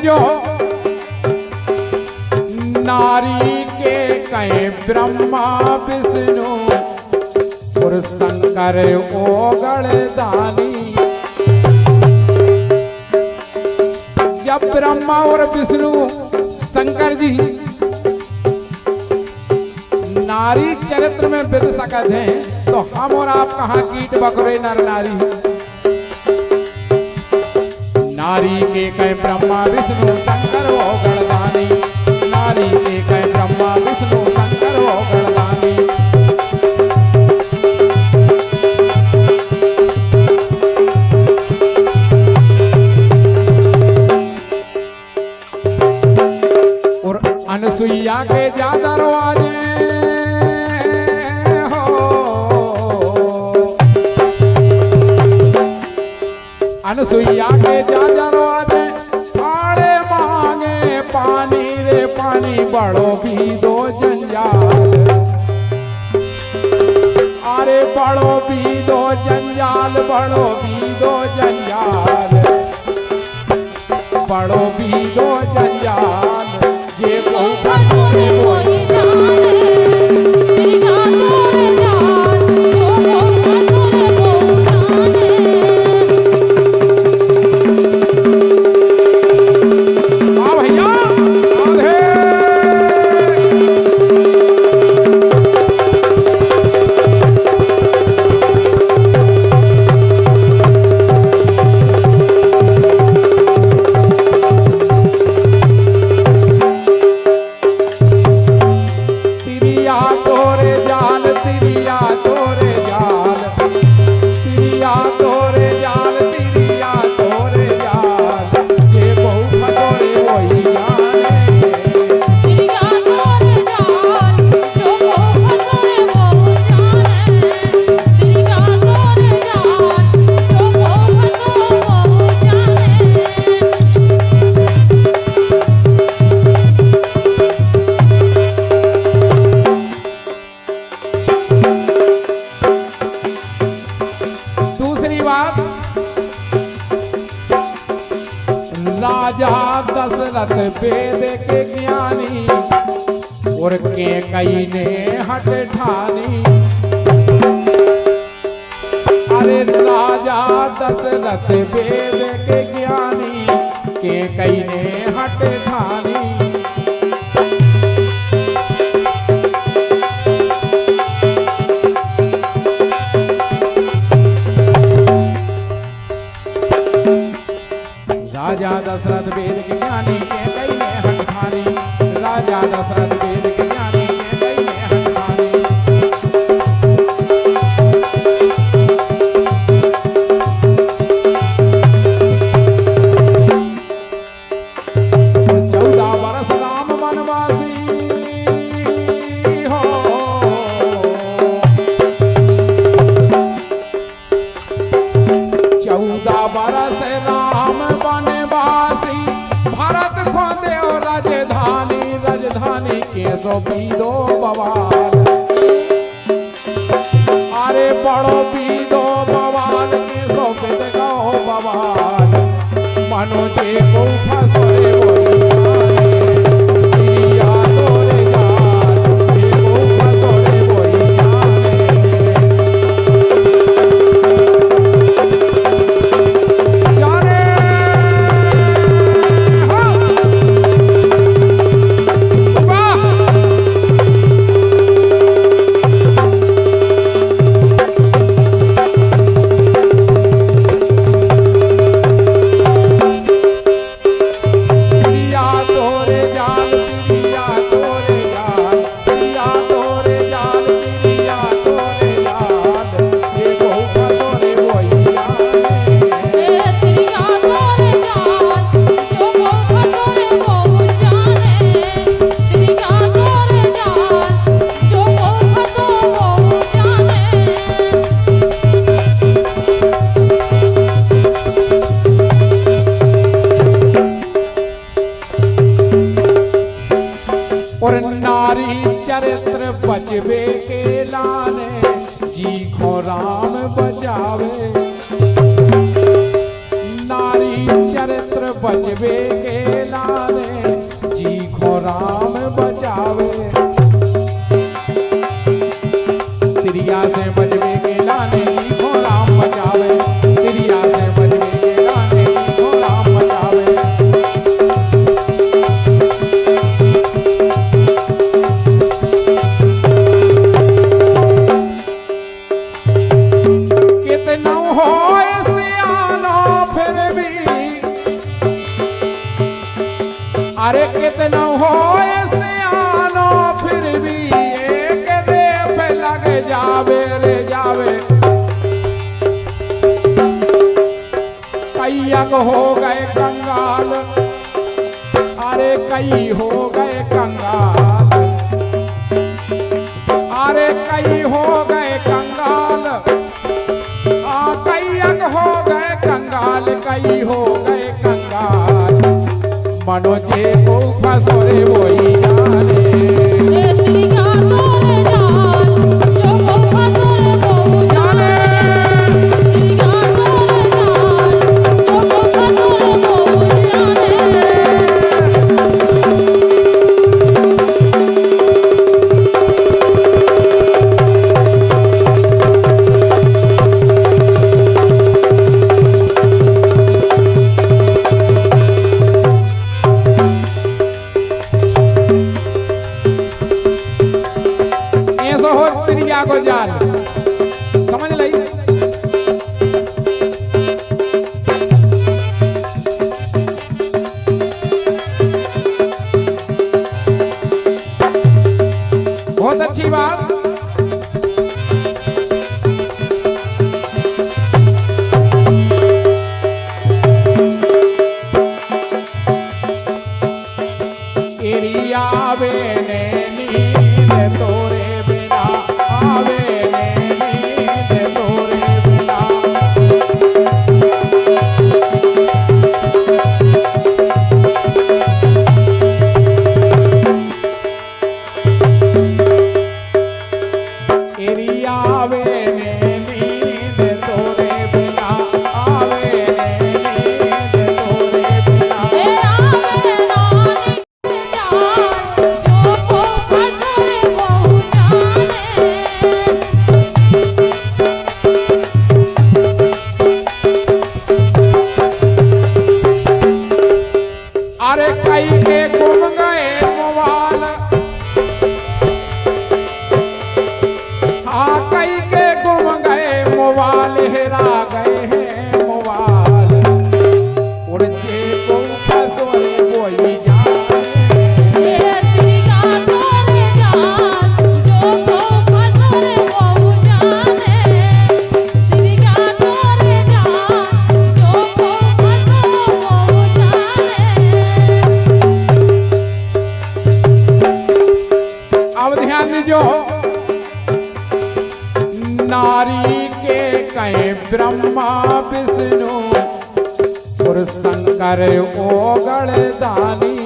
जो नारी के कहे ब्रह्मा विष्णु और शंकर ओगड़ दानी। जब ब्रह्मा और विष्णु शंकर जी नारी चरित्र में विद सकत हैं तो हम और आप कहां कीट बकरे नर नारी। नारी के कहे ब्रह्मा विष्णु शंकर ओगड़ दानी। नारी के कहे ब्रह्मा विष्णु शंकर ओगड़ दानी। और अनसुईया के ज्यादा रवाजे अनसुईया के जा रवाजे आड़े मांगे पानी रे पानी बड़ो भी दो जंजाल। अरे बड़ो भी दो जंजाल बड़ो भी दो जंजाल बड़ो भी दो जंजाल। ये को फसोरे वही जाने तेरी गानों रे जान जो को फसोरे वो जाने। राजा दशरथ वेद के ज्ञानी और के कई ने हट ठानी। अरे राजा दशरथ वेद के ज्ञानी के कई ने हट ठानी। राजा दशरथ वेद के ज्ञानी के कई ने हट ठानी। राजा दशरथ वेद के ज्ञानी के कई ने हट ठानी। चौदह वर्ष राम वनवासी हो। 14 वर्ष राम वनवासी भरत खोदे और राजधानी। राजधानी के सो पीदो बवाल। अरे बड़ो पीदो बवाल के सो पिद गाओ बवाल। मनोजे को फसोरे बोली और नारी चरित्र बचबे के लाने जी खो राम बचावे। नारी चरित्र बचबे के लाने अरे कितना हो सियानो फिर भी एक दे पे लग जावे रे जावे। कैयक हो गए कंगाल, अरे कई हो गए कंगाल, अरे कई हो गए कंगाल, कैयक हो गए कंगाल, कई हो गए कंगाल। मनोजे को फसोरे वही जाने को जाल समझ लई। बहुत अच्छी बात। एरिया बेने नींद तोरे बिना आवे नींद तोरे बिना। एरिया बेने नींद तोरे बिना आवे नींद तोरे बिना। अरे कई के गुम गए मोबाइल, हाँ कई के गुम गए मोबाइल, हेरा गए हैं मोबाइल। उड़चे को फसोरे वही जाने जो नारी के कहे ब्रह्मा विष्णु और शंकर ओगण दानी।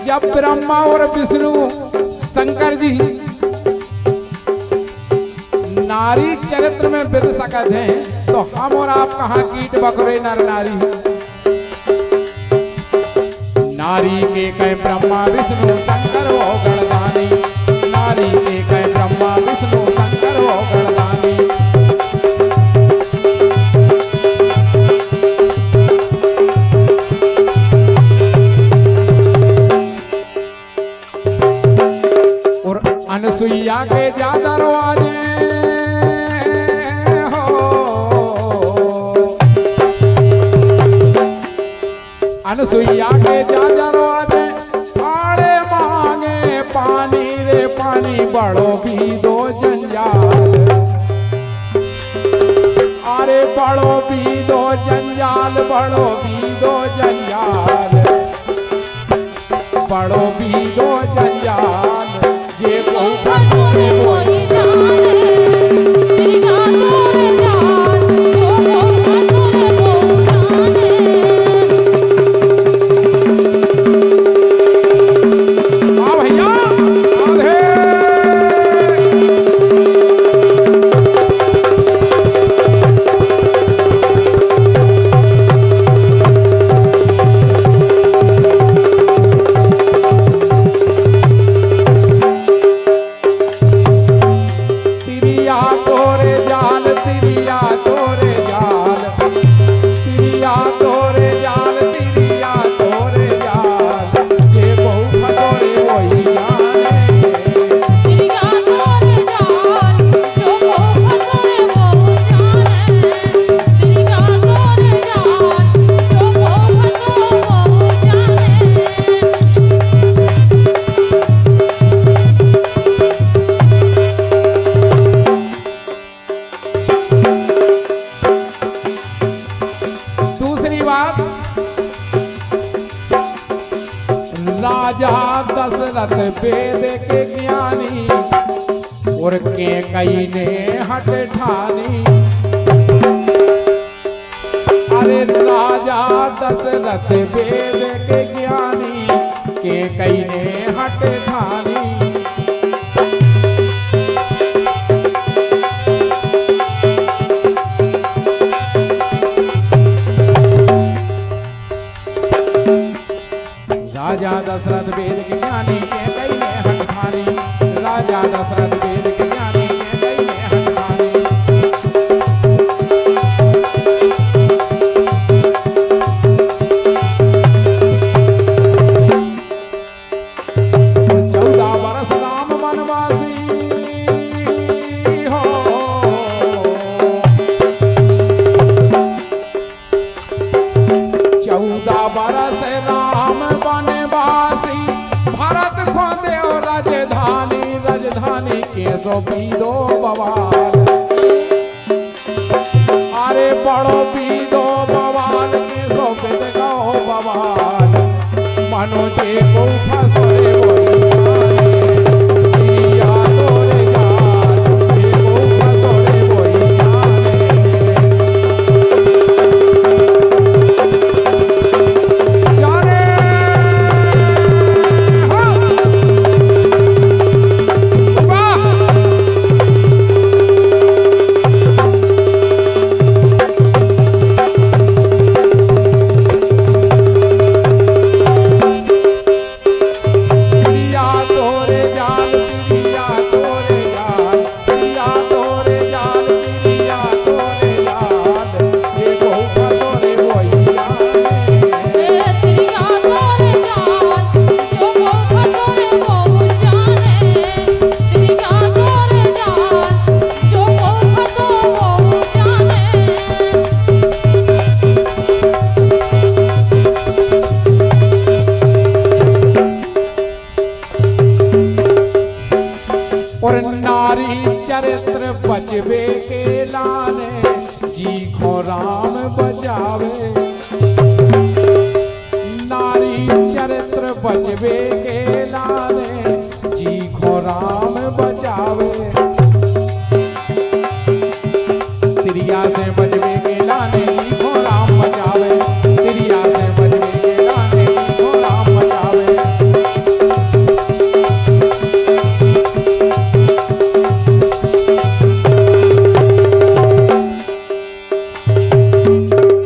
जब ब्रह्मा और विष्णु शंकर जी नारी चरित्र में विद सकते हैं तो हम और आप कहाँ कीट बकरे नर नारी। नारी के कहे ब्रह्मा विष्णु शंकर हो गणदानी, नारी के कहे ब्रह्मा विष्णु शंकर हो गणदानी। और अनसुईया के ज्यादा रवाजे अनसुईया के ज्यादा रवाजे आड़े मांगे पानी रे पानी बड़ो भी दो जंजाल। अरे बड़ो भी दो जंजाल, बड़ो भी दो जंजाल, बड़ो भी दो जंजाल। ये को फसोरे वही जाने दशरथ वेद के ज्ञानी और के कई ने हट ठानी। अरे राजा दशरथ वेद के ज्ञानी के कई ने हट ठानी। राजा दशरथ वेद के ज्ञानी के कई ने हट ठानी। राजा दशरथ वेद के ज्ञानी के कई ने हट ठानी। चौदह वर्ष राम वनवासी हो। 14 वर्ष राम वनवासी भरत खोदे राजधानी। राजधानी के सो बीदो बवाल। अरे बड़ो बीदो बवाल के सो बिद गो बवाल। मनो जे को फसरे वही जाने। तोरे जान जे को फसरे वही जाने। जाने वाह। और नारी चरित्र बचबे के लाने जी खो राम बचावे। नारी चरित्र बचबे के लाने जी खो राम बचावे। तिरिया से बचबे के लाने जी खो राम बचावे। तिरिया से बचबे के लाने जी खो राम बचावे।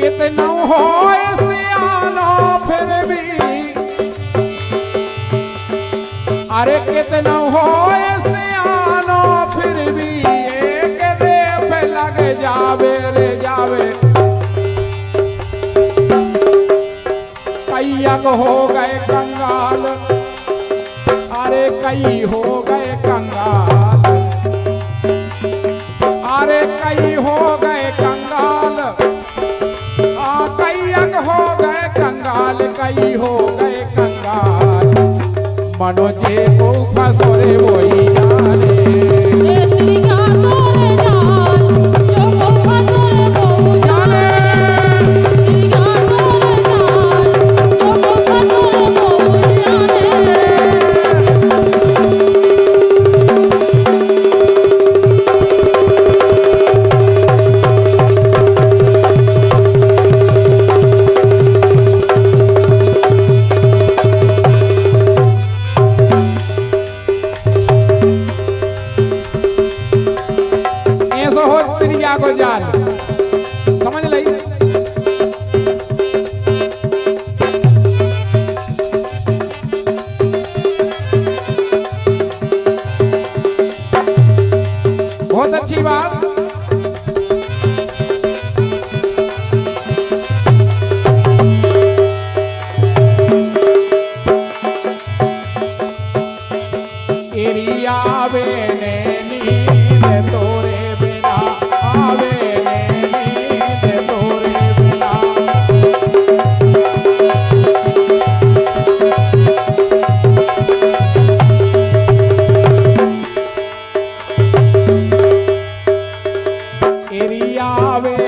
कितना हो सियानो फिर भी। अरे कितना हो सियानो फिर भी एक रेफ लग जावे रे जावे। कैयक हो गए कंगाल। अरे कई हो गए कंगाल। अरे कई हो गए कंगाल। कैयक हो गए कंगाल। कई हो गए कंगाल। मनो जे को फसरे वही जाने। को जाल समझ लई। बहुत अच्छी बात। एरिया बेने नींद तोरे बिना। आवे नींद तोरे बिना। एरिया वे